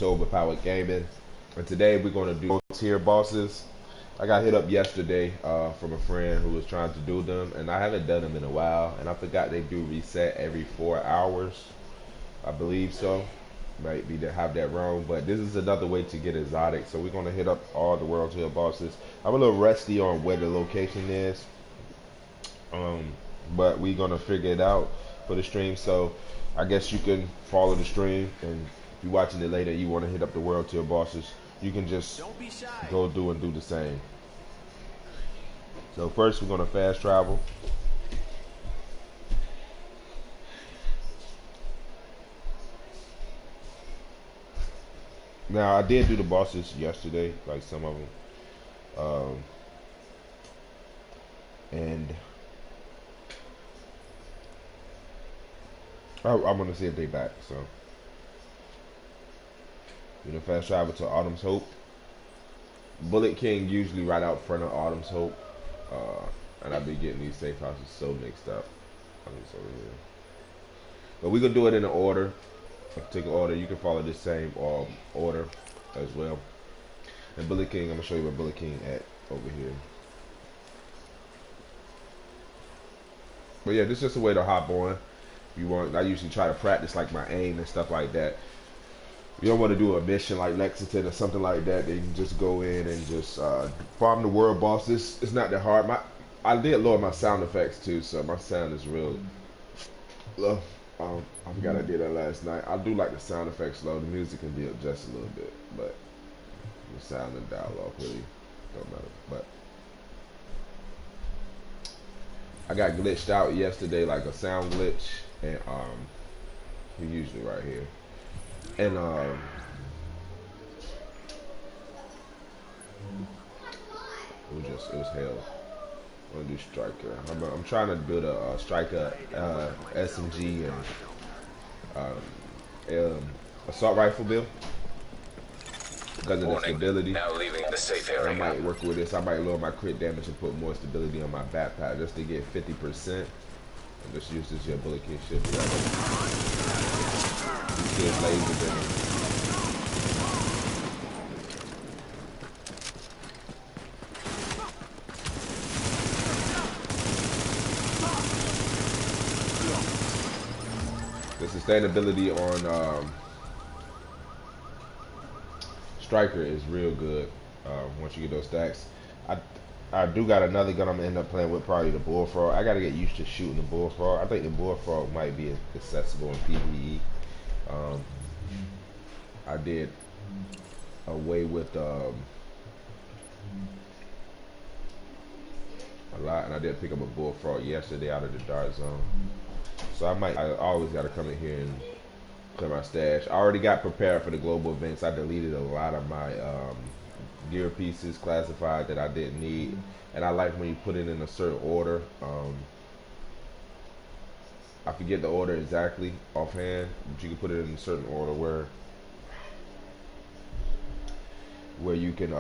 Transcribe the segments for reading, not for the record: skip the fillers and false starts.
to Overpowered Gaming, and today we're going to do tier bosses. I got hit up yesterday from a friend who was trying to do them, and I haven't done them in a while, and I forgot they do reset every 4 hours. I believe so. Might be to have that wrong, but this is another way to get exotic. So we're going to hit up all the world tier bosses. I'm a little rusty on where the location is, um, but we're going to figure it out for the stream. So I guess you can follow the stream, and if you're watching it later, you want to hit up the world tier bosses, you can just go do and do the same. So first we're going to fast travel. Now I did do the bosses yesterday, like some of them, and I'm gonna see if they back. So you know, fast travel to Autumn's Hope. Bullet King usually right out front of Autumn's Hope, and I be getting these safe houses so mixed up. Over here. But we gonna do it in an order, a particular order. You can follow the same order as well. And Bullet King, I'm gonna show you where Bullet King at over here. But yeah, this is just a way to hop on. You want? I usually try to practice like my aim and stuff like that. You don't want to do a mission like Lexington or something like that. Then you can just go in and just farm the world bosses. It's not that hard. I did lower my sound effects too, so my sound is real low. I forgot I did that last night. I do like the sound effects low. The music can be adjusted a little bit, but the sound and dialogue really don't matter. But I got glitched out yesterday, like a sound glitch, and he usually right here, and it was hell. I'm gonna do Striker. I'm trying to build a Striker SMG and assault rifle build because of the stability. Now leaving the safe area. I might work with this. I might lower my crit damage and put more stability on my backpack just to get 50%. And just use this Bullet King shit. Laser damage. The sustainability on Striker is real good once you get those stacks. I do got another gun I'm gonna end up playing with, probably the Bullfrog. I gotta get used to shooting the Bullfrog. I think the Bullfrog might be accessible in PvE. I did away with a lot, and I did pick up a Bullfrog yesterday out of the Dark Zone. So I always gotta come in here and clear my stash. I already got prepared for the global events. I deleted a lot of my gear pieces classified that I didn't need, and I like when you put it in a certain order. I forget the order exactly offhand, but you can put it in a certain order where you can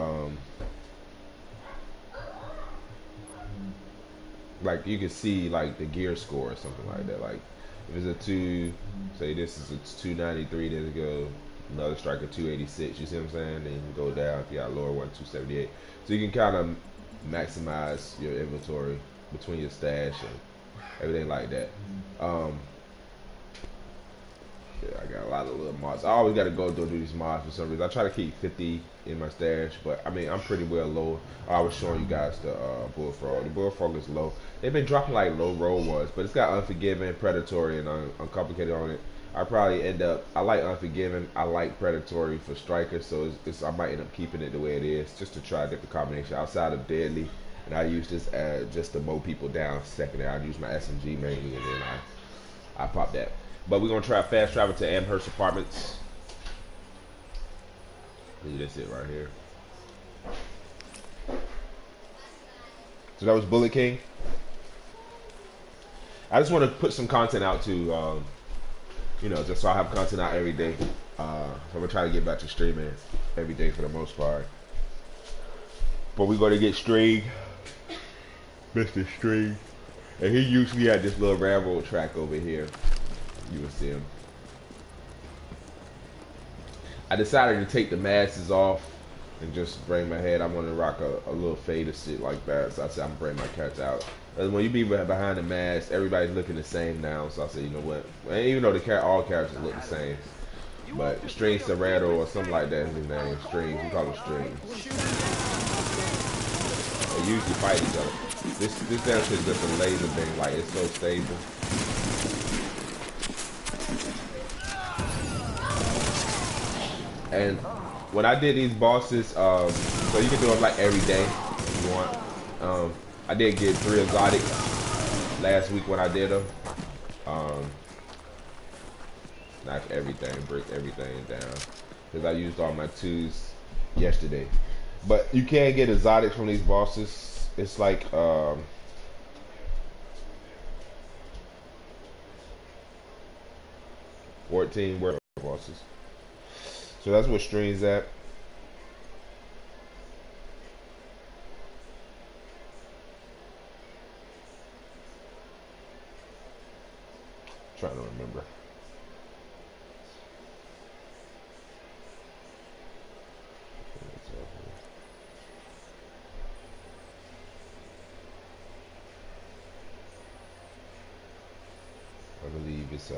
like you can see like the gear score or something like that. Like if it's a 2, say this is a 293, then it go another Striker 286. You see what I'm saying? Then you can go down if you got lower one 278. So you can kind of maximize your inventory between your stash and everything like that. Yeah, I got a lot of little mods. I always got to go do these mods for some reason. I try to keep 50 in my stash, but I mean I'm pretty well low. I was showing you guys the Bullfrog. The Bullfrog is low. They've been dropping like low roll ones, but it's got Unforgiven, Predatory, and Uncomplicated on it. I probably end up. I like Unforgiven. I like Predatory for Striker, so I might end up keeping it the way it is, just to try a different combination outside of Deadly. And I use this just to mow people down. Secondary, I use my SMG mainly, and then I pop that. But we're gonna try fast travel to Amherst Apartments. That's it right here. So that was Bullet King. I just want to put some content out too, you know, just so I have content out every day. So I'm gonna try to get back to streaming every day for the most part. But we're gonna get String, Mr. String, and he usually had this little railroad track over here. You will see him. I decided to take the masks off and just bring my head. I want to rock a little fade or shit like that. So I said I'm gonna bring my cats out. And when you be behind the mask, everybody's looking the same now. So I said, you know what? And even though all characters look the same, but String Serrato or something like that is his name. Strings, we call him Strings. They usually fight each other. This damn shit is just a laser thing. Like it's so stable. And when I did these bosses, so you can do them like every day if you want. I did get 3 exotics last week when I did them. Knock everything, break everything down. Because I used all my 2s yesterday. But you can get exotics from these bosses. It's like 14 worth of bosses. So that's what String's at. Trying to remember. I believe it's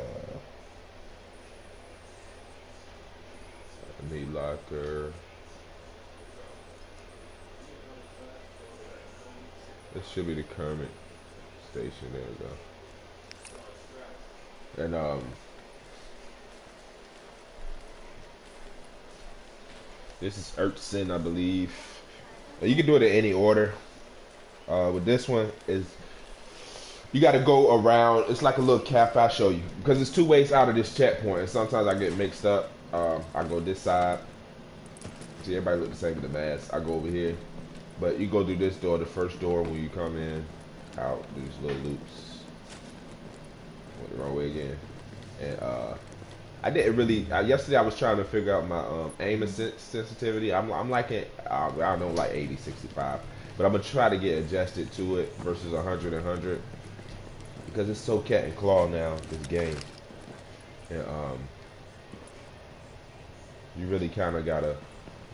meat locker. This should be the Kermit station. There we go. And this is Urtson, I believe. You can do it in any order. With this one is you got to go around. It's like a little cap. I'll show you because it's 2 ways out of this checkpoint, and sometimes I get mixed up. I go this side. See, everybody look the same with the mask. I go over here, but you go through this door, the first door when you come in, out these little loops. Went the wrong way again. And I didn't really. Yesterday I was trying to figure out my aim and sensitivity. I'm like it. I don't know, like 80, 65, but I'm gonna try to get adjusted to it versus 100 and 100 because it's so cat and claw now. This game, and you really kind of gotta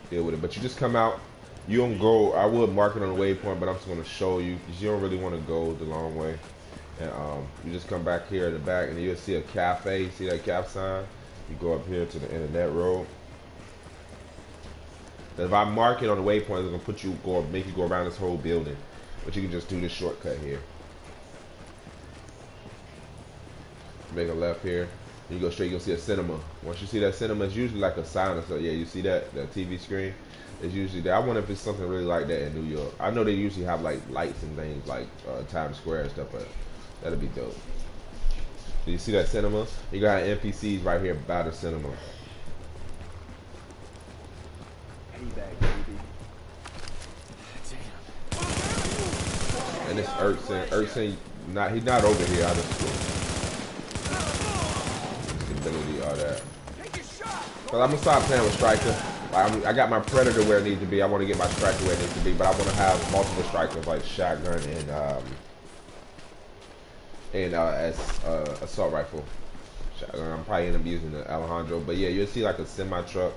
deal with it. But you just come out. You don't go. I would mark it on the waypoint, but I'm just gonna show you because you don't really want to go the long way. And you just come back here in the back, and you'll see a cafe. See that cap sign? You go up here to the internet road. Then if I mark it on the waypoint, it's gonna make you go around this whole building. But you can just do this shortcut here. Make a left here. You go straight, you'll see a cinema. Once you see that cinema, it's usually like a sign or so. Yeah, you see that TV screen? It's usually there. I wonder if it's something really like that in New York. I know they usually have like lights and things like Times Square and stuff, but that'd be dope. Do you see that cinema? You got NPCs right here by the cinema. And it's Urtson. Urtson, he's not over here. I just ability, all that. Cause I'm gonna stop playing with Striker. I got my Predator where it needs to be. I want to get my Striker where it needs to be, but I want to have multiple Strikers like shotgun and assault rifle. Shotgun. I'm probably end up using the Alejandro, but yeah, you'll see like a semi truck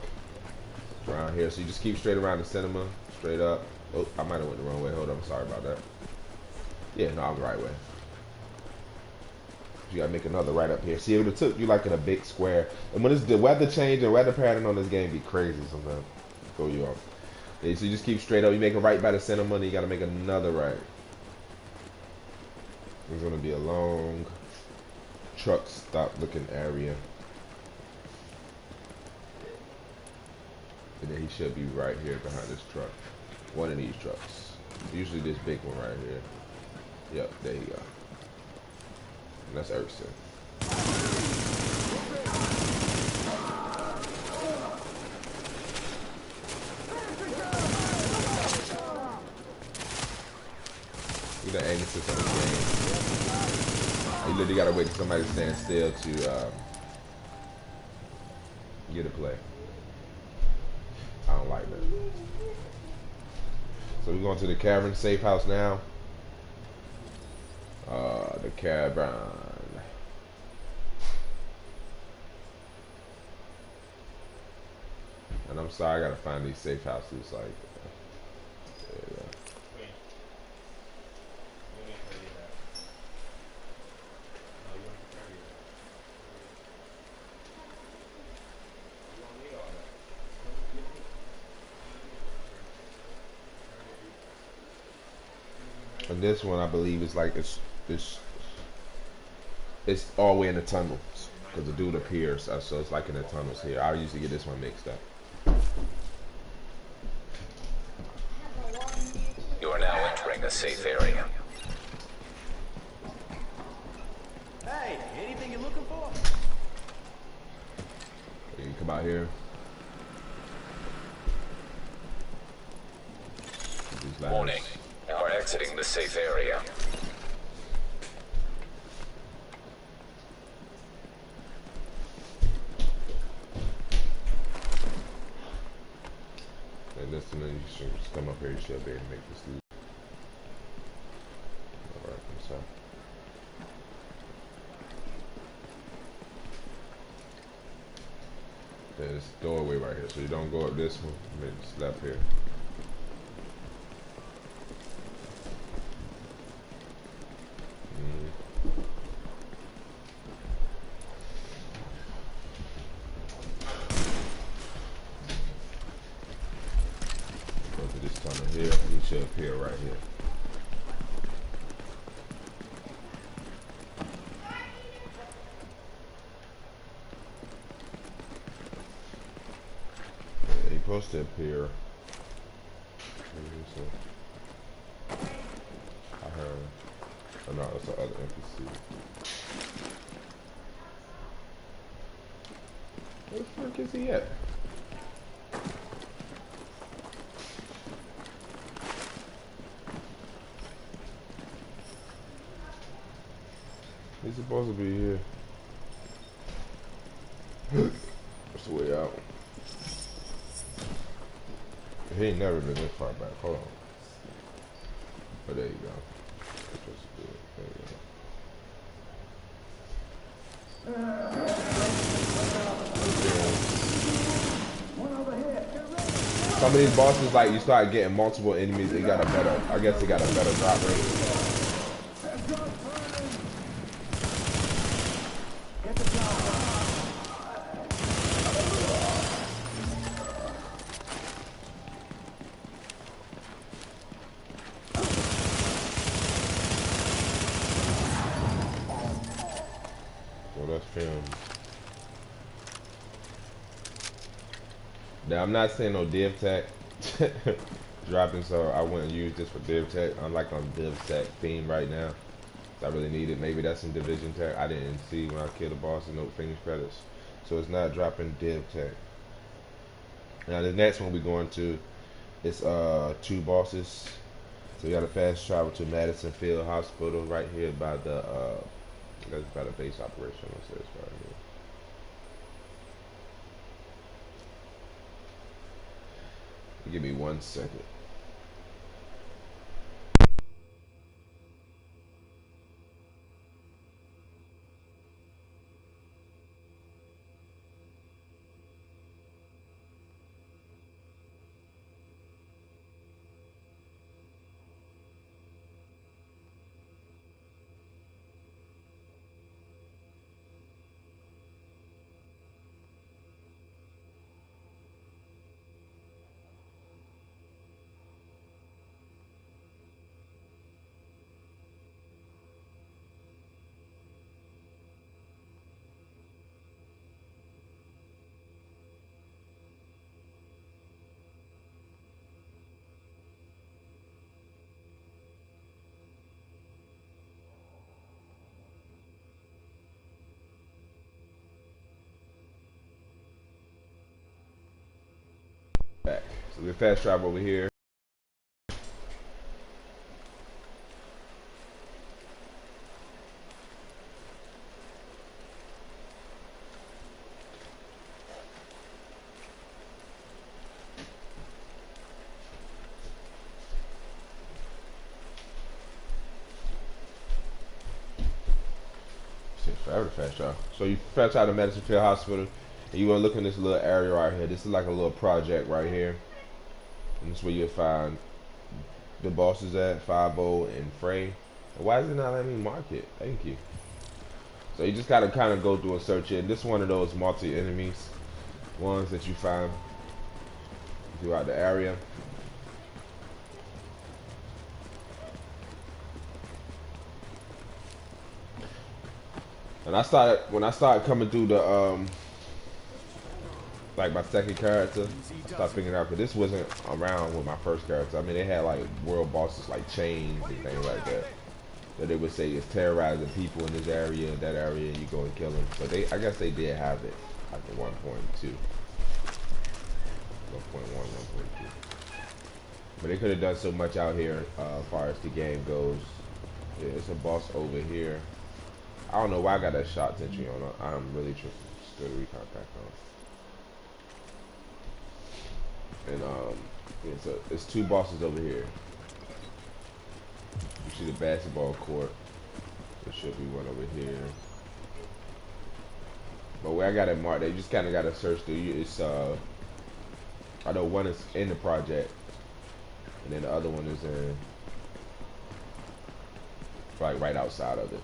around here. So you just keep straight around the cinema, straight up. Oh, I might have went the wrong way. Hold on, I'm sorry about that. Yeah, no, I'm the right way. You gotta make another right up here. See, it would have took you like in a big square. And when the weather change and weather pattern on this game be crazy sometimes. Throw you off. Yeah, so you just keep straight up. You make a right by the cinema, and you gotta make another right. There's gonna be a long truck stop looking area. And then he should be right here behind this truck. One of these trucks. Usually this big one right here. Yep, there you go. And that's Urtson. You got aim assist on the game. You literally gotta wait for somebody to stand still to get a play. I don't like that. So we're going to the cavern safe house now. The cavern. And I'm sorry, I gotta find these safe houses. Like, yeah. And this one, I believe, is like it's it's all the way in the tunnels because the dude appears, so it's like in the tunnels here. I usually get this one mixed up. You are now entering a safe area. Hey, anything you're looking for? You come out here. Warning. You are exiting the safe area. And this one, you should just come up here. You should be able to make this loop. Alright, I'm sorry. There's a doorway right here, so you don't go up this one. Maybe just left here. Go to this tunnel here. He should appear right here. Yeah, he's supposed to appear. I heard. Oh no, it's the other NPC. Where the fuck is he at? He's supposed to be here. That's the way out. He ain't never been this far back. Hold on. Oh, there you go. That's supposed to do it. There you go. Some of these bosses, like, you start getting multiple enemies, they got a better, I guess they got a better drop rate. Now I'm not saying no div tech dropping, so I wouldn't use this for div tech. I'm like on div tech theme right now. So I really need it. Maybe that's in division tech. I didn't see when I killed the boss and no finish credits. So it's not dropping div tech. Now the next one we're going to is 2 bosses. So we gotta fast travel to Madison Field Hospital right here by the that's by the base operation. So it's right here. Give me 1 second. Back. So we fast travel over here. Forever to fast travel. So you fast travel to Madison Field Hospital. You want to look in this little area right here. This is like a little project right here. And this is where you'll find the bosses at, 5-0 and Frey. And why is it not letting me mark it? Thank you. So you just gotta kind of go through and search it. This is one of those multi-enemies ones that you find throughout the area. And when I started coming through the like my second character, I started figuring out, because this wasn't around with my first character. I mean, they had like world bosses like chains and things like that they would say is terrorizing people in this area and that area, and you go and kill them. So I guess they did have it like at 1.2, 1.1, 1.2. But they could have done so much out here as far as the game goes. Yeah, it's a boss over here. I don't know why I got that shot sentry on. I'm really still recon pack on. And yeah, so it's 2 bosses over here. You see the basketball court. There should be one over here. But where I got it marked, they just kind of got to search through. It's I know one is in the project, and then the other one is in like right outside of it.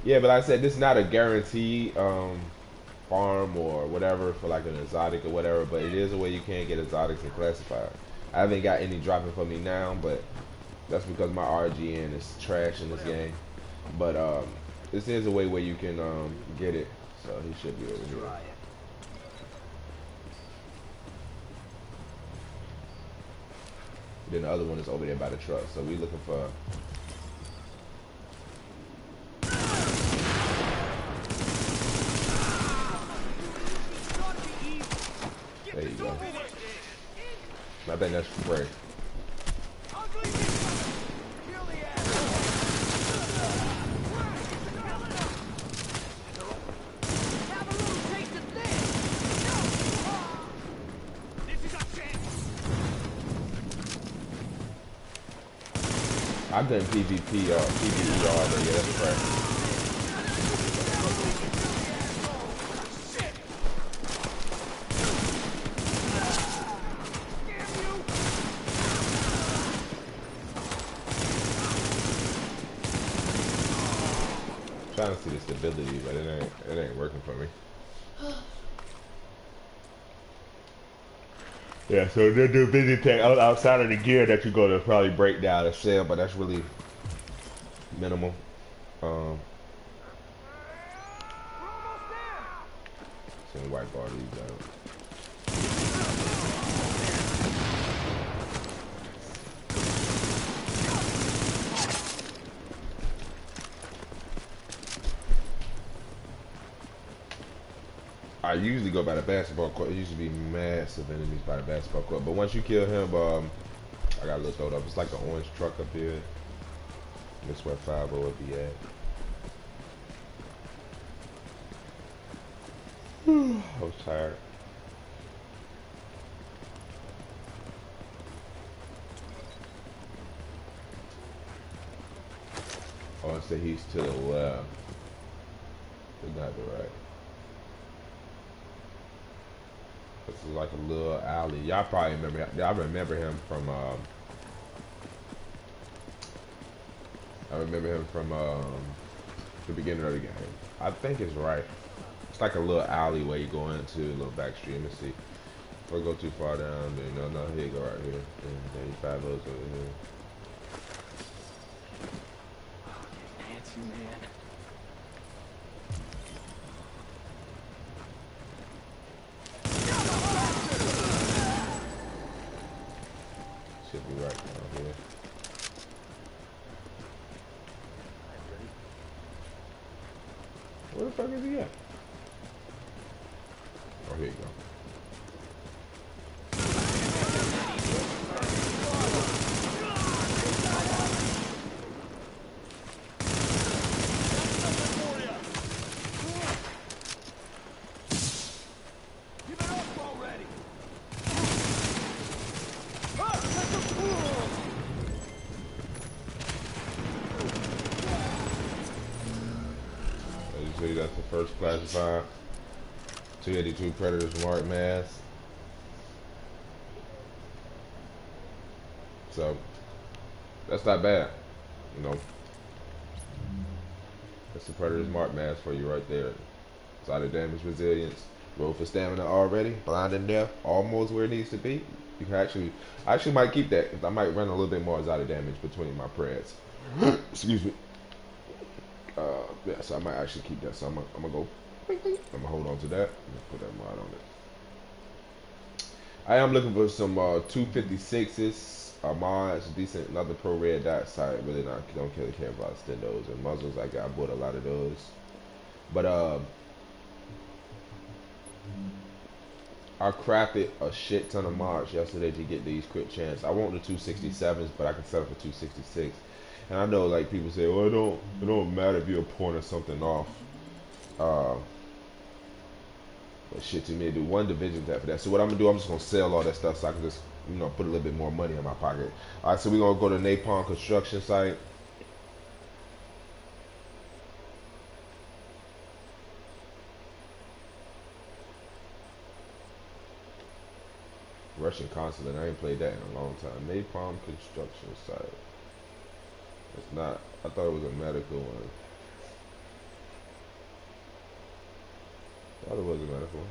Yeah, but like I said, this is not a guaranteed farm or whatever for like an exotic or whatever, but it is a way you can get exotics and classified. I haven't got any dropping for me now, but that's because my RGN is trash in this game. But this is a way where you can get it, so he should be over here. Then the other one is over there by the truck, so we looking for. There you go. I think that's Frey. I've done PvP or PvE already. Yeah, that's Frey. Trying to see the stability, but it ain't working for me. Yeah, so they do busy tech outside of the gear that you're gonna probably break down and sell, but that's really minimal. So white bar these out. I usually go by the basketball court. It used to be massive enemies by the basketball court. But once you kill him, I got a little throwed up. It's like an orange truck up here. That's where 5-0 would be at. I was tired. Oh, I say he's to the left. But not the right. This is like a little alley. Y'all probably remember. I remember him from. The beginning of the game. I think it's right. It's like a little alley where you go into a little back street. Let me see. If I go too far down, then no, here you go right here. And 5 over here. Nancy, man. Should be right down here. Where the fuck is he at? Oh, here you go. classified. 282 Predators Mark Mass. So that's not bad, you know. That's the Predators Mark Mass for you right there. Side of damage, resilience, roll for stamina already, blind and death, almost where it needs to be. You can I actually might keep that because I might run a little bit more Zada damage between my preds. Excuse me. Yeah, so I might actually keep that. So I'm gonna go. I'm gonna hold on to that. Put that mod on it. I am looking for some 256s, mods, decent, another pro red dot site. Really not don't care about stendos and muzzles. I bought a lot of those, but I crafted a shit ton of mods yesterday to get these quick chance. I want the 267s, but I can set up a 266. And I know like people say, well, it don't matter if you're pointing something off. But shit to me, do one division tab for that. So what I'm gonna do, I'm just gonna sell all that stuff so I can just, you know, put a little bit more money in my pocket. All right, so we're gonna go to Napalm construction site. Russian consulate, I ain't played that in a long time. Napalm construction site. It's not, I thought it was a medical one. I thought it was a medical one.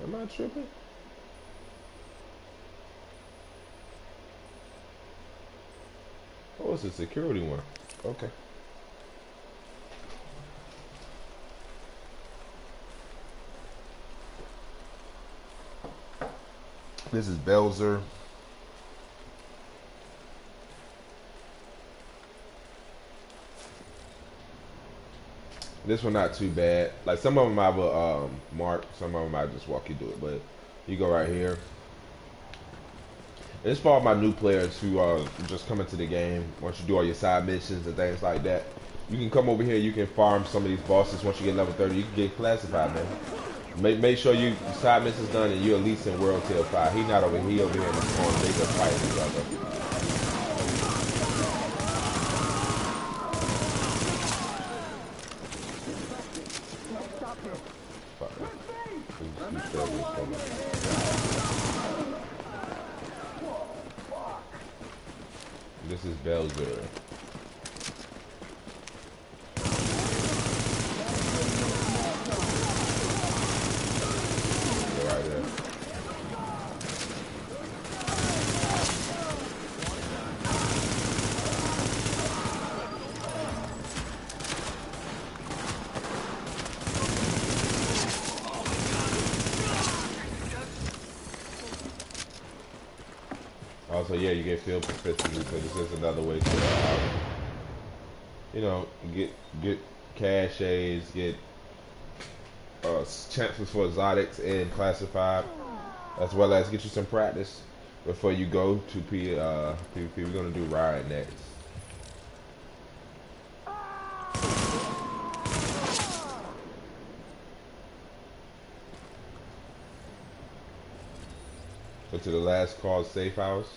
Am I tripping? Oh, it's a security one. Okay. This is Belzer. This one not too bad. Like some of them I will mark, some of them I just walk you through it. But you go right here. It's for all my new players who are just coming to the game. Once you do all your side missions and things like that, you can come over here. You can farm some of these bosses. Once you get level 30, you can get classified, man. Make sure you side missions done and you're at least in World Tier 5. He not over here. He over here in the corner. They just fighting each other. This is Belzer. Right there. Also, yeah, you get field proficiency, so this is another way to, you know, get caches, get chances for exotics and classified, as well as get you some practice before you go to PvP. We're gonna do Riot next. Go to the last call safe house.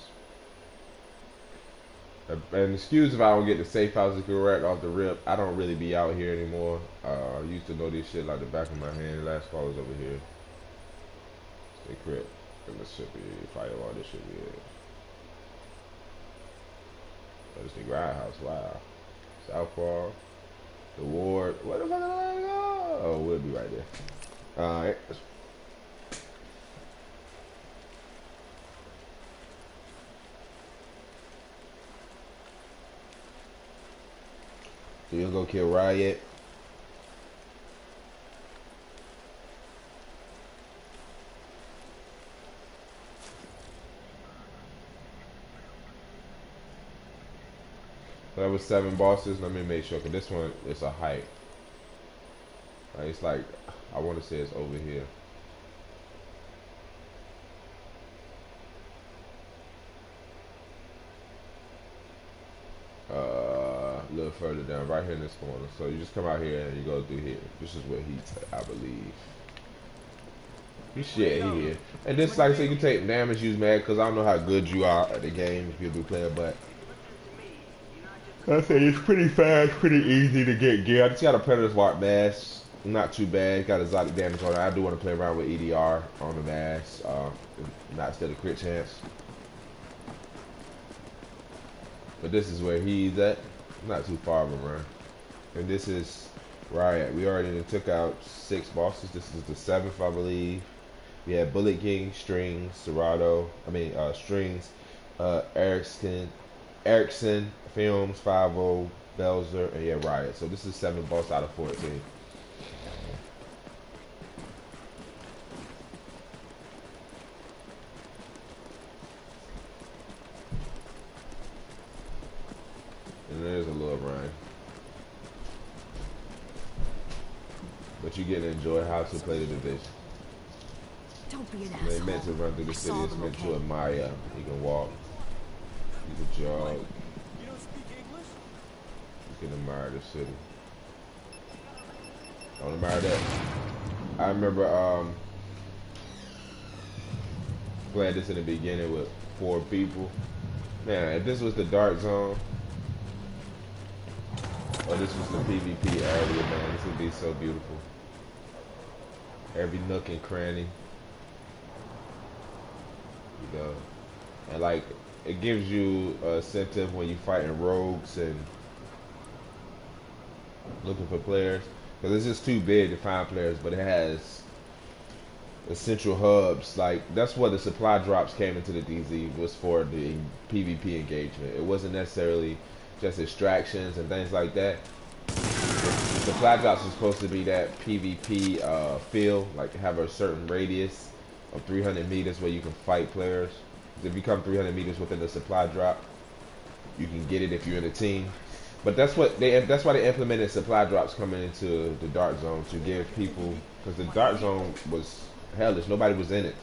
And excuse if I don't get the safe house correct off the rip. I don't really be out here anymore. I used to know this shit like the back of my hand. Last call is over here. Stay crypt. And this should be firewall. This should be it. Oh, this the Riot House. Wow. Southpaw. The Ward. Where the fuck did I go? Oh, we'll be right there. Alright. So you'll go kill Riot. So that was 7 bosses. Let me make sure, cause this one is a height. It's like, I want to say it's over here. A little further down, right here in this corner. So you just come out here and you go through here. This is where he's at, I believe. He here. And this, like I said, you can take damage, use mad, because I don't know how good you are at the game if you're a new player, but I say it's pretty fast, pretty easy to get gear. I just got a Predator's Walk mask. Not too bad. Got exotic damage on it. I do want to play around with EDR on the mask. Not still a crit chance. But this is where he's at. Not too far of a run. And this is Riot. We already took out 6 bosses. This is the 7th, I believe. We had Bullet King, Strings, Serato. Strings, Erickson, Films, 5-0, Belzer, and yeah, Riot. So this is 7 boss out of 14. And there's a little run. But you get to enjoy how to play the division. Don't be an They asshole. meant to run through the city. Solve It's them, meant okay? to admire. You can walk. You can jog. You don't speak English? You can admire the city. I want to admire that. I remember playing this in the beginning with 4 people. Man, if this was the Dark Zone, or this was the PvP area, man, this would be so beautiful. Every nook and cranny. You know, and like it gives you a incentive when you fighting rogues and looking for players, because it's just too big to find players. But it has essential hubs. Like that's what the supply drops came into the DZ, was for the PvP engagement. It wasn't necessarily just extractions and things like that. The supply drops was supposed to be that PvP feel, like have a certain radius of 300 meters where you can fight players. If you come 300 meters within the supply drop, you can get it if you're in a team. But that's why they implemented supply drops coming into the Dark Zone, to give people, because the Dark Zone was hellish. Nobody was in it.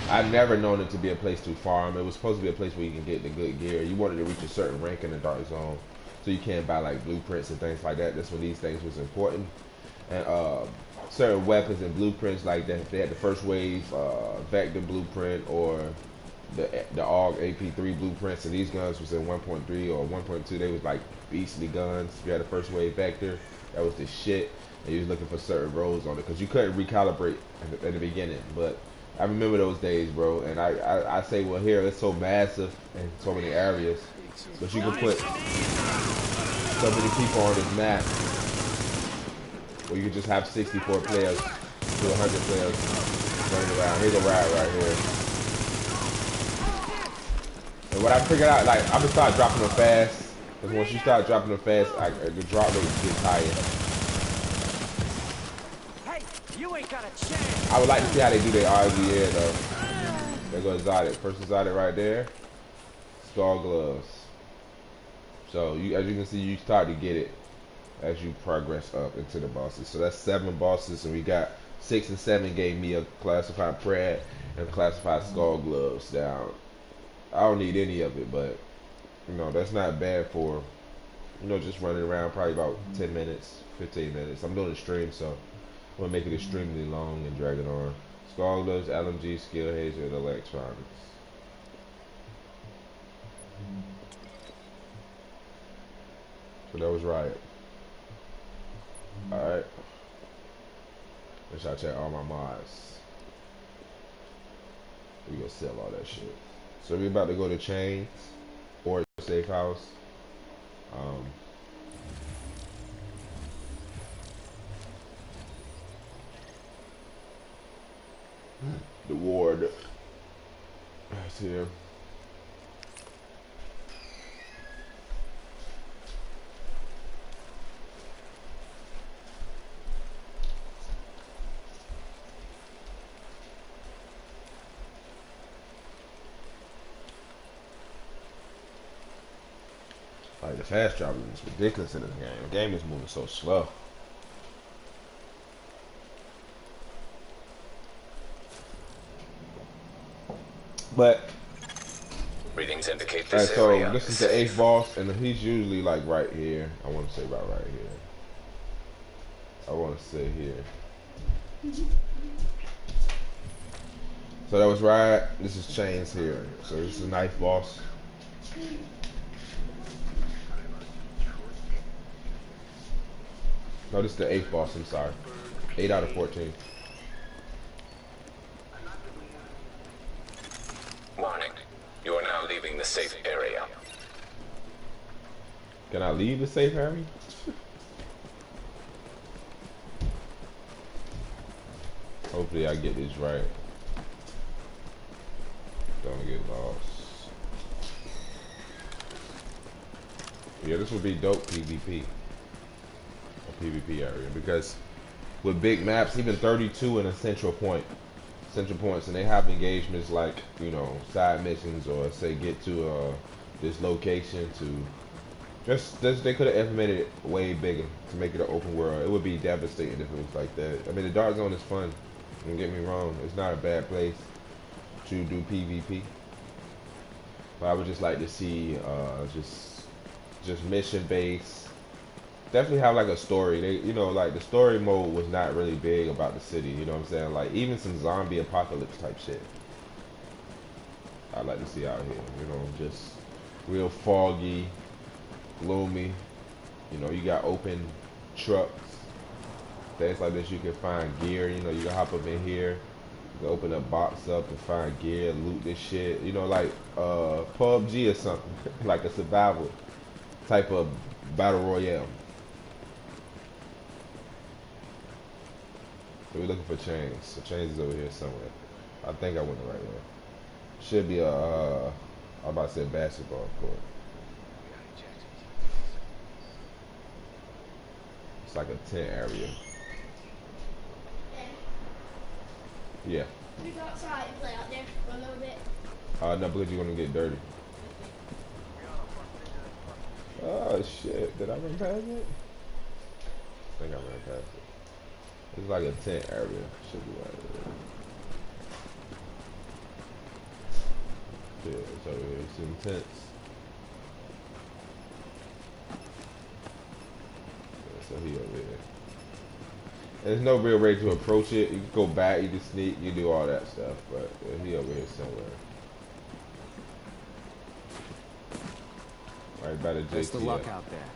I've never known it to be a place to farm. It was supposed to be a place where you can get the good gear. You wanted to reach a certain rank in the Dark Zone, so you can't buy like blueprints and things like that. That's when these things was important. And certain weapons and blueprints like that, they had the first wave Vector blueprint or the AUG AP3 blueprints, and these guns was in 1.3 or 1.2. They was like beastly guns. If you had the first wave Vector, that was the shit. And you was looking for certain roles on it, because you couldn't recalibrate at the beginning. But I remember those days, bro. And I say, well, here it's so massive in so many areas, but you can put so many people on this map, or you could just have 64 players to 100 players running around. Here's a ride right here. And what I figured out, like, I'm gonna start dropping them fast, because once you start dropping them fast, the drop rate gets higher. Hey, you ain't got a chance. I would like to see how they do their RVR though. There goes Exotic. First Exotic right there. Skull Gloves. So you, as you can see, you start to get it as you progress up into the bosses. So that's 7 bosses, and we got 6 and 7 gave me a classified Pred and classified Skull Gloves down. I don't need any of it, but you know, that's not bad for, you know, just running around probably about 10 minutes, 15 minutes. I'm doing a stream, so I'm gonna make it extremely long and drag it on. Skull Gloves, LMG, Skill Hazer, and Electronics. So that was Riot. Alright. Make sure I check all my mods. We gonna sell all that shit. So we about to go to Chains or Safe House. The ward is here. Like the fast travel is ridiculous in this game. The game is moving so slow. But Readings indicate alright, this so area this is is the 8th safe. boss, and he's usually like right here. I want to say about right here. I want to say here. So that was Riot. This is Chains here. So this is the 9th boss. No, this is the 8th boss, I'm sorry. 8 out of 14. Warning. You are now leaving the safe area. Can I leave the safe, Harry? Hopefully I get this right. Don't get lost. Yeah, this would be dope PvP. A PvP area. Because with big maps, even 32 in a central point. Central points, and they have engagements like, you know, side missions, or say get to this location to just they could have implemented it way bigger to make it an open world. It would be devastating if it was like that. I mean, the Dark Zone is fun. Don't get me wrong, it's not a bad place to do PvP, but I would just like to see just mission based. Definitely have like a story. They, you know, like the story mode was not really big about the city. You know what I'm saying? Like even some zombie apocalypse type shit I'd like to see out here. You know, just real foggy, gloomy. You know, you got open trucks, things like this. You can find gear. You know, you can hop up in here, you can open a box up and find gear, loot this shit. You know, like PUBG or something, like a survival type of battle royale. So we're looking for chains. So chains is over here somewhere. I think I went the right way. Should be I'm about to say basketball court. It's like a tent area. Yeah. We go outside and play out there for a little bit. No, because you're gonna get dirty. Oh shit! Did I run past it? I think I ran past it. It's like a tent area. Should be right there. Yeah, it's over here. Some tents. Yeah, so he over here. There's no real way to approach it. You can go back, you can sneak, you can do all that stuff, but yeah, he over here somewhere. Right by the JTF. Best of luck out there.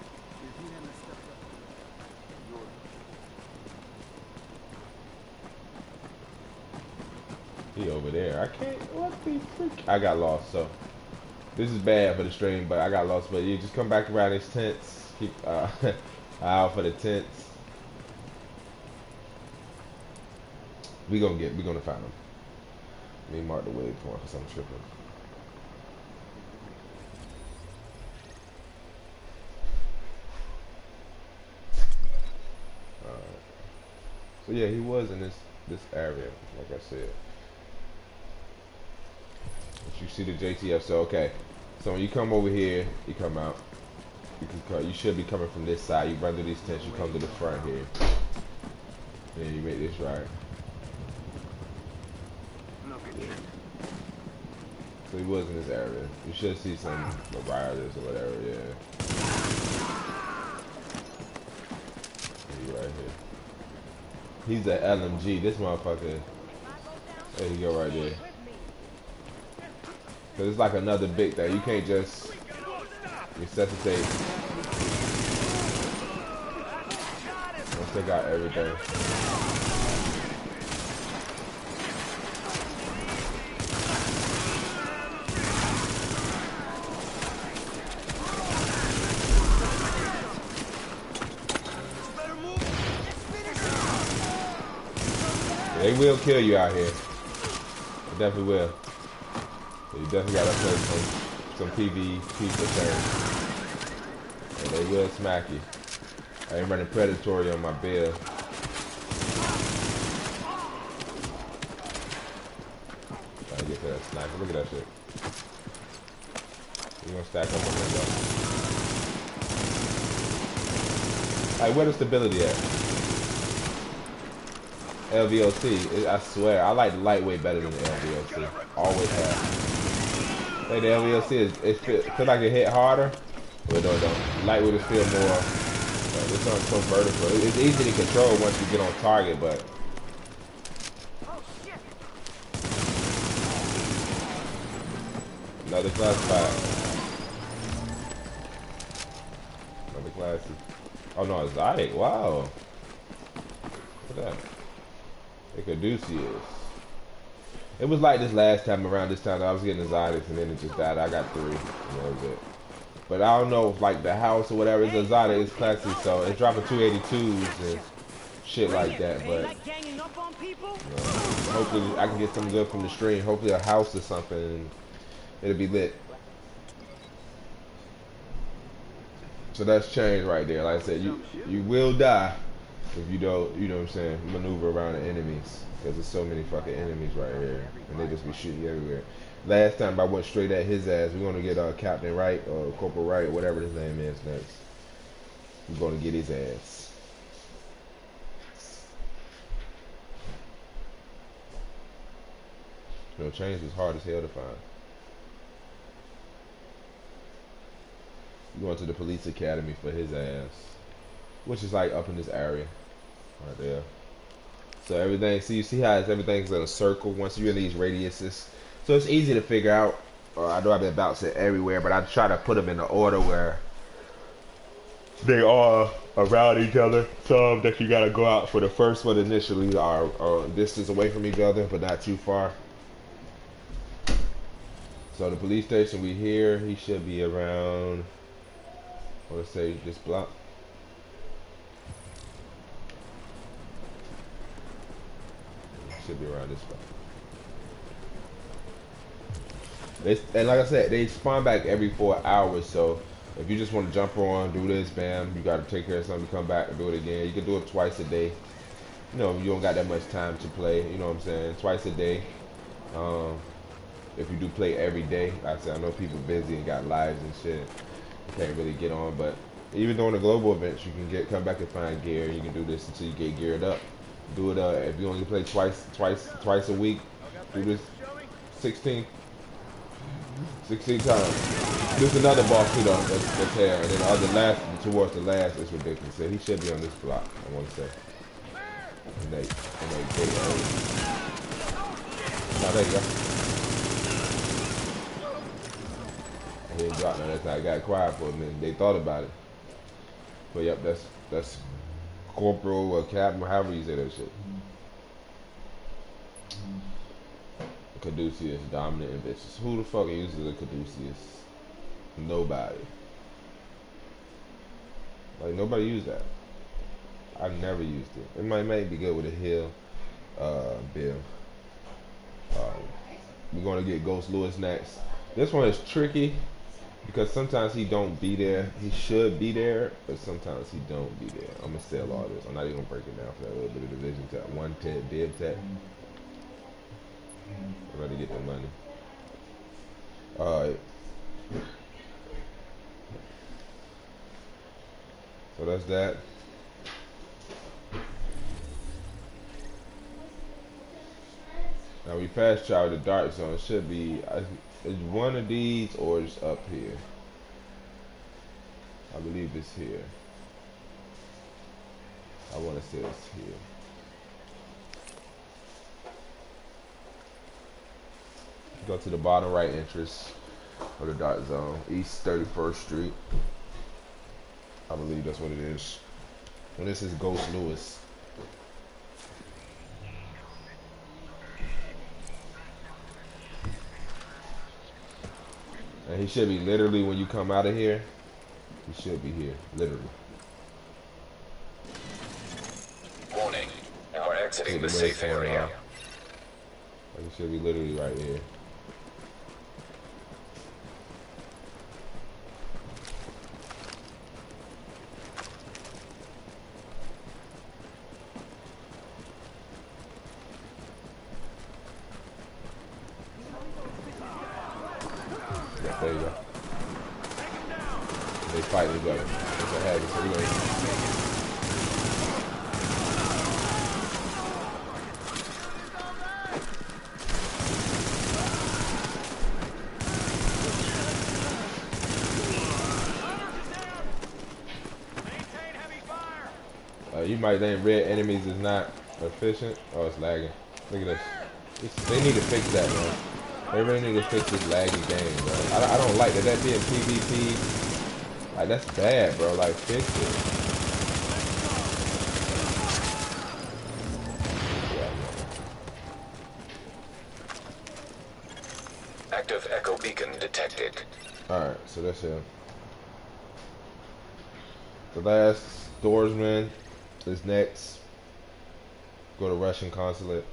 He over there. I can't. What the freak? I got lost. So this is bad for the stream, but I got lost. But you just come back around these tents. Keep out for the tents. We gonna find them. Let me mark the waypoint because I'm tripping. Alright. So yeah, he was in this area, like I said. But you see the JTF. So okay. So when you come over here, you come out. You should be coming from this side. You run through these tents. You come to the front here. Then you make this right. So he was in this area. You should see some rioters or whatever, yeah. He right here. He's an LMG. This motherfucker. There you go right there. Cause it's like another big thing. You can't just resuscitate. Once they got everything. They will kill you out here. They definitely will. So you definitely gotta play some PvP for turn. And they will smack you. I ain't running predatory on my bill. Trying to get to that sniper. Look at that shit. You gonna stack up on that though. Like, where the stability at? LVOC, I swear, I like the lightweight better than the LVOC. Always have. Like the LVOC it feel like it hit harder, but no, lightweight is feel more. This one's so vertical. It's easy to control once you get on target, but. Another classified. Another classy. Oh no, exotic. Wow. Look at that. It Caduceus. It was like this last time around this time that I was getting exotics and then it just died. I got 3. And that was it. But I don't know if like the house or whatever is exotic, it's classy, so it's dropping 282s and shit like that. But hopefully I can get something good from the stream. Hopefully a house or something and it'll be lit. So that's change right there. Like I said, you will die if you don't, you know what I'm saying, maneuver around the enemies. Because there's so many fucking enemies right here. And they just be shooting everywhere. Last time I went straight at his ass. We're going to get Captain Wright or Corporal Wright, whatever his name is next. We're going to get his ass. You know, change is hard as hell to find. We're going to the police academy for his ass. Which is like up in this area. Right there. So everything, see, you see how everything's in a circle once you're in these radiuses. So it's easy to figure out. I know I've been bouncing everywhere, but I try to put them in the order where they are around each other. Some that you gotta go out for the first one initially are distance away from each other, but not too far. So the police station we here, he should be around, let's say this block. Should be around this spot. And like I said, they spawn back every 4 hours. So if you just want to jump on, do this, bam, you got to take care of something, come back and do it again. You can do it twice a day. You know, you don't got that much time to play. You know what I'm saying? Twice a day. If you do play every day, like I said, I know people busy and got lives and shit. You can't really get on, but even during the global events, you can come back and find gear. You can do this until you get geared up. Do it if you only play twice a week. Do this 16 times. There's another boss too though. That's here, and then the last towards the last is ridiculous. So he should be on this block. I want to say. And they oh, there you go. He didn't drop none that time. I got quiet for a minute. They thought about it. But yep, that's Corporal or Captain, however you say that shit. Caduceus, dominant and vicious. Who the fuck uses a Caduceus? Nobody. Like nobody used that. I never used it. It might be good with a heal build. We're gonna get Ghost Lewis next. This one is tricky because sometimes he don't be there. He should be there, but sometimes he don't be there. I'm gonna sell all this. I'm not even gonna break it down for that little bit of division tech. 110 div tech. I'm ready to get the money. Alright. So that's that. Now we fast travel the dark zone. It should be it's one of these or it's up here. I believe it's here. I want to say it's here. Go to the bottom right entrance of the dark zone, East 31st Street. I believe that's what it is. And this is Ghost Lewis. And he should be literally when you come out of here. He should be here, literally. Warning. We're exiting the safe area. He should be literally right here. Yeah, there you go. They fight each other. It's a habit, so we're gonna... You might think red enemies is not efficient. Oh, it's lagging. Look at this. They need to fix that, man. They really need to fix this laggy game, bro. I don't like that. That being PvP, like that's bad, bro. Like fix it. that's him. The last Dorsman is next. Go to Russian consulate,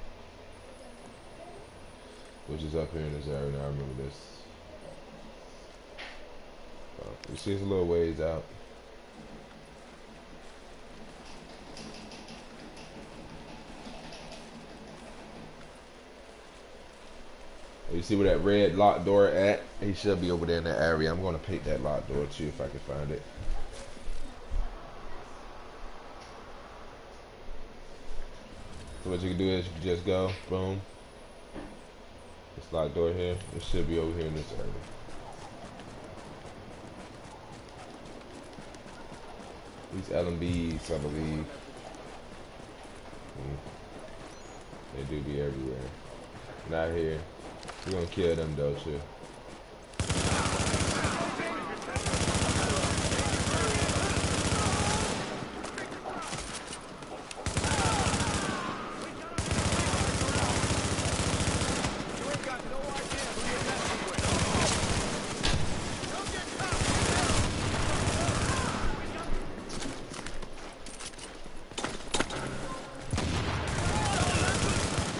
which is up here in this area. Now I remember this. You see, it's a little ways out. You see where that red locked door at? He should be over there in that area. I'm gonna pick that locked door too if I can find it. So what you can do is you can just go, boom. This locked door here, it should be over here in this area. These LMBs, I believe. They do be everywhere. Not here. We're gonna kill them though, too.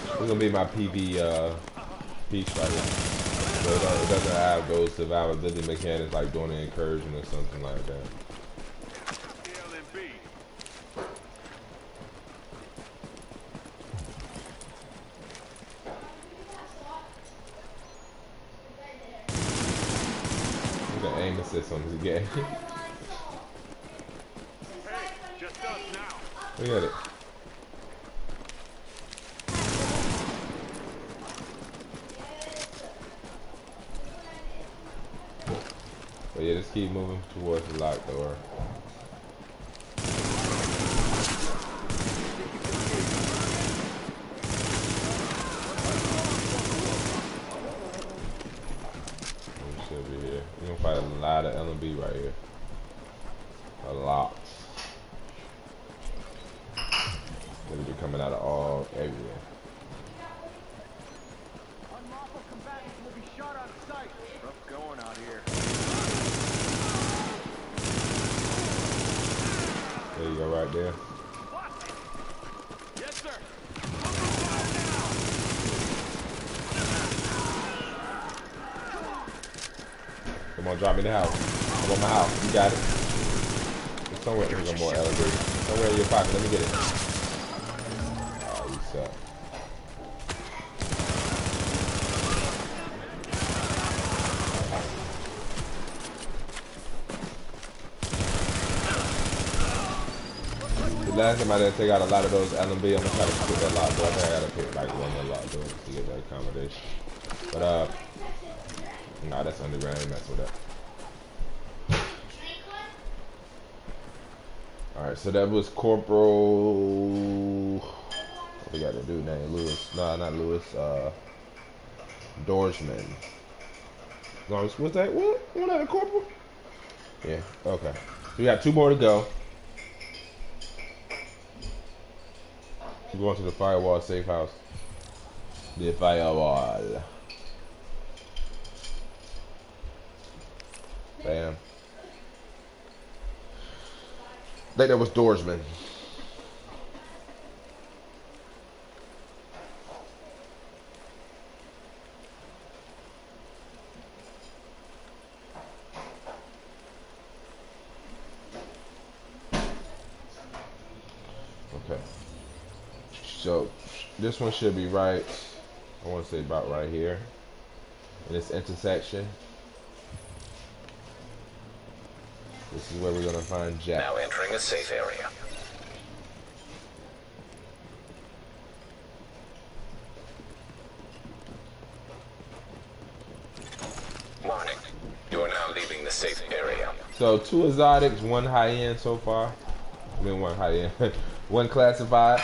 This is gonna be my PV piece right here. So it doesn't have those survivability mechanics like doing an incursion or something like that. You can aim assist on this game. Look at it. But yeah, just keep moving towards the locked door. We should be here. We're gonna fight a lot of LMB right here. A lot. They'll be coming out of all everywhere. Unlawful combatants will be shot on sight. Rough going out here. There you go, right there. Yes, sir. Come on, drop me in the house. I want my house. You got it. There's somewhere in here more elevators. Somewhere in your pocket. Let me get it. Oh, you suck. The last time I didn't take out a lot of those LMB, I'm gonna try to put that lock door. I think I gotta pick like one more lock door to get that accommodation. But nah, that's underground. I ain't mess with that. Alright, so that was Corporal. What we got to do name? Lewis. Nah, not Lewis. Dorsman. What's that? What? What that, a corporal? Yeah, okay. So we got 2 more to go. We're going to the firewall safe house. The firewall. Bam. I think that was Dorsman. Okay. So this one should be right. I want to say about right here in this intersection. This is where we're gonna find Jack. Now entering a safe area. Warning. You are now leaving the safe area. So 2 exotics, 1 high end so far. I mean 1 high end, 1 classified.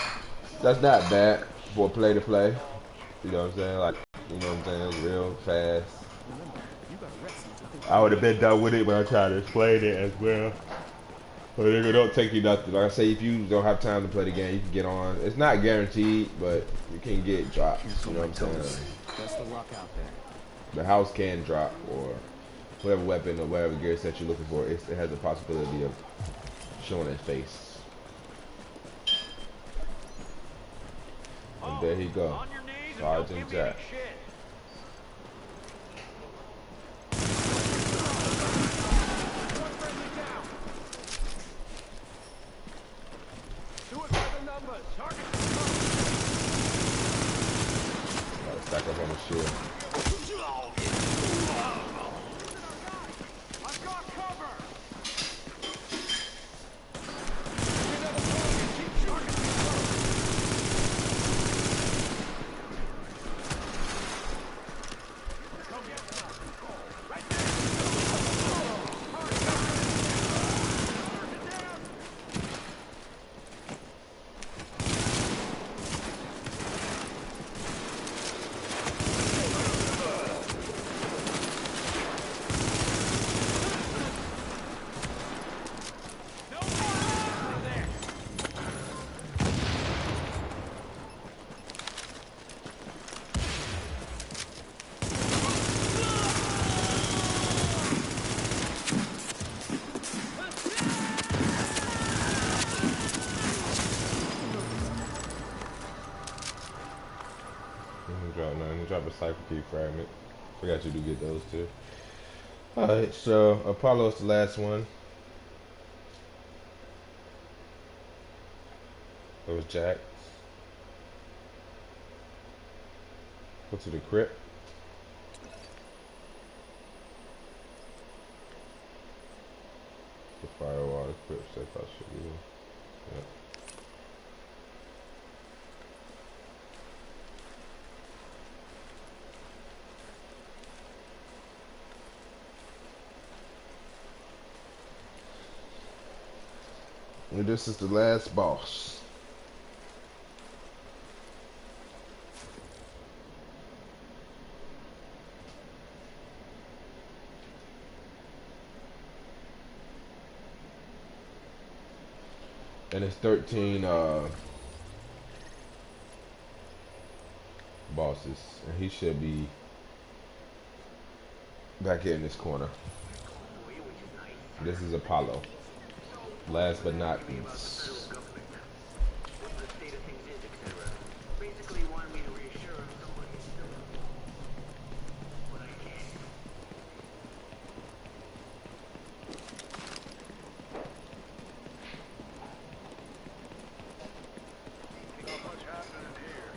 That's not bad for play to play. You know what I'm saying? Like, you know what I'm saying? It's real fast. I would have been done with it, but I tried to explain it as well. But it don't take you nothing. Like I say, if you don't have time to play the game, you can get on. It's not guaranteed, but you can get drops. You know what I'm saying? That's the luck out there. The house can drop, or whatever weapon or whatever gear set you're looking for, it has the possibility of showing his face. And there he go, On your knees and don't Sergeant give me any Jack. shit. One friendly down. Do it by the numbers. Target Gotta stack up on the shield. I've got cover. Drop a cipher key fragment. Forgot you to get those too. Alright, so Apollo's the last one. That was Jack. Go to the crypt. The firewall, the crypt, safe house should be here. Yep. And this is the last boss. And it's 13 bosses. And he should be back here in this corner. This is Apollo. Last but not least. Not much happening here.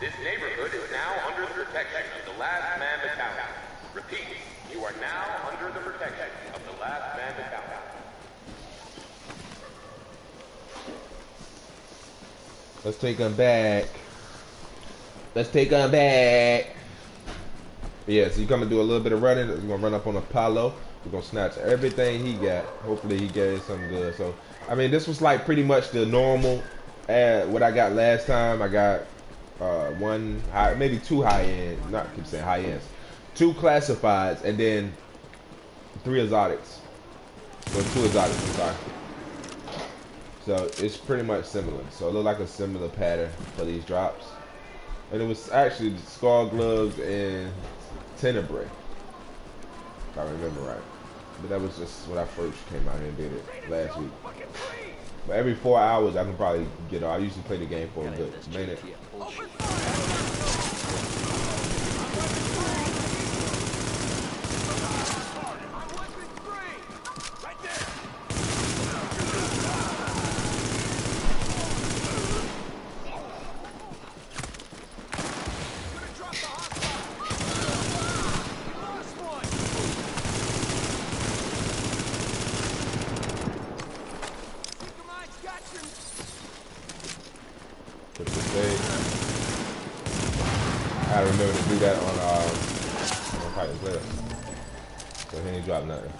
This neighborhood is now under the protection of the Last Man Battalion. Repeat, you are now under the protection of the Last Man Battalion. Let's take him back. Let's take him back. Yeah, so you're gonna do a little bit of running. We're gonna run up on Apollo. We're gonna snatch everything he got. Hopefully he gave something good. So, I mean, this was like pretty much the normal. What I got last time, I got one high, maybe two high end. Not keep saying high ends. Two classifieds, and then 3 exotics. So 2 exotics. I'm sorry. So it's pretty much similar. So it looked like a similar pattern for these drops. And it was actually Skull Gloves and Tenebrae, if I remember right. But that was just when I first came out here and did it last week. But every 4 hours I can probably get off. I usually play the game for a good minute. I remember to do that on Titan's Lair. So he ain't drop nothing.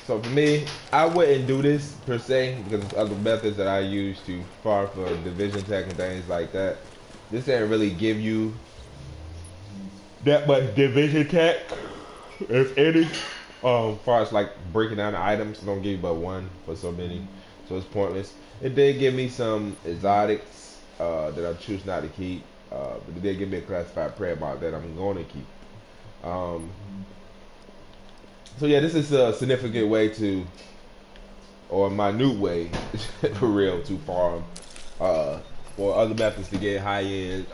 So for me, I wouldn't do this per se because there's other methods that I use to farm for division tech and things like that. This didn't really give you that much division tech, if any. Far as like breaking down the items, don't give you but one for so many. so it's pointless. It did give me some exotics that I choose not to keep, but it did give me a classified prayer mark that I'm going to keep. So yeah, this is a significant way to, or a minute way, for real, to farm, or other methods to get high-end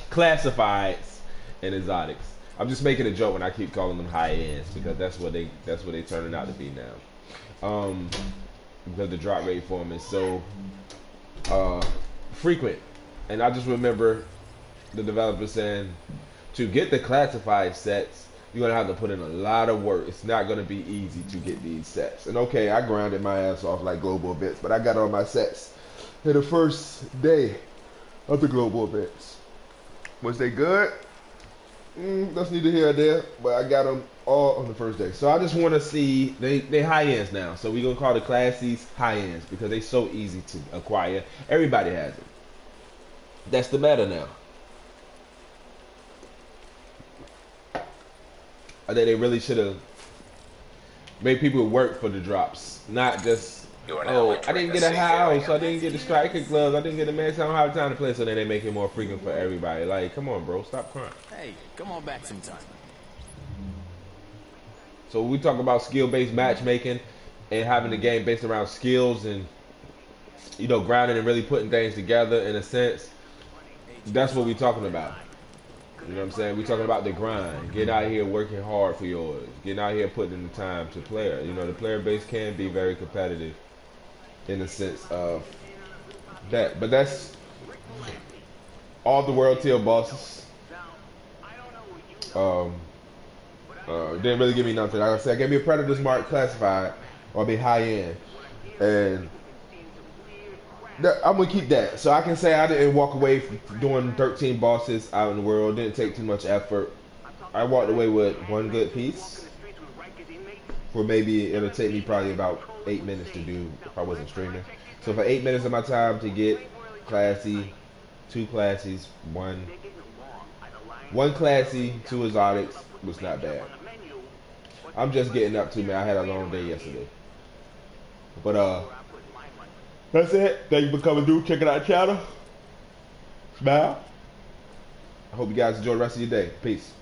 classifieds and exotics. I'm just making a joke when I keep calling them high ends because that's what they turning out to be now. Because the drop rate for them is so frequent, and I just remember the developer saying to get the classified sets, you're gonna have to put in a lot of work. It's not gonna be easy to get these sets. And okay, I grinded my ass off like global events, but I got all my sets in the first day of the global events. Was they good? That's neither here or there, but I got them all on the first day. So I just want to see, they high ends now. So we're going to call the classies high ends because they so easy to acquire. Everybody has it. That's the meta now. I think they really should have made people work for the drops, not just, oh, I didn't get a house, I didn't get the striker gloves, I didn't get the man, so I don't have time to play, so then they make it more frequent for everybody. Like, come on, bro, stop crying. Hey, come on back sometime. So we talk about skill-based matchmaking and having the game based around skills and, you know, grounding and really putting things together in a sense. That's what we're talking about. You know what I'm saying? We're talking about the grind. Get out here working hard for yours. Get out here putting in the time to play. You know, the player base can be very competitive in the sense of that. But that's all the world tier bosses. Didn't really give me nothing. Like I said, gave me a Predator's Mark classified, or be high end. And I'm gonna keep that, so I can say I didn't walk away from doing 13 bosses out in the world. Didn't take too much effort. I walked away with one good piece. For maybe it'll take me probably about 8 minutes to do if I wasn't streaming. So for 8 minutes of my time to get classy, 2 classies, one classy, 2 exotics was not bad. I'm just getting up to, man. I had a long day yesterday, but that's it. Thank you for coming through, checking out the channel. Smile. I hope you guys enjoy the rest of your day. Peace.